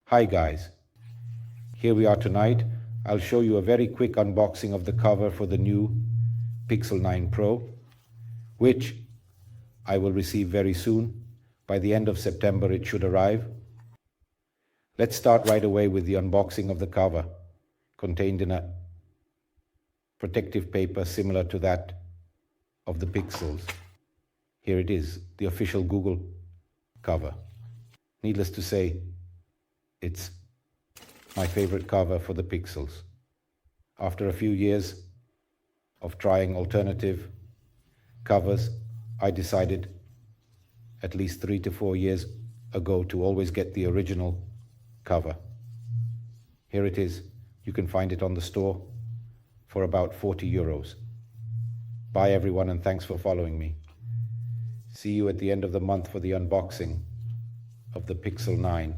Hi guys, here we are tonight. I'll show you a very quick unboxing of the cover for the new Pixel 9 Pro, which I will receive very soon. By the end of September it should arrive. Let's start right away with the unboxing of the cover, contained in a protective paper similar to that of the Pixels. Here it is, the official Google cover. Needless to say, it's my favorite cover for the Pixels. After a few years of trying alternative covers, I decided at least 3 to 4 years ago to always get the original cover. Here it is. You can find it on the store for about 40 euros. Bye everyone, and thanks for following me. See you at the end of the month for the unboxing of the Pixel 9.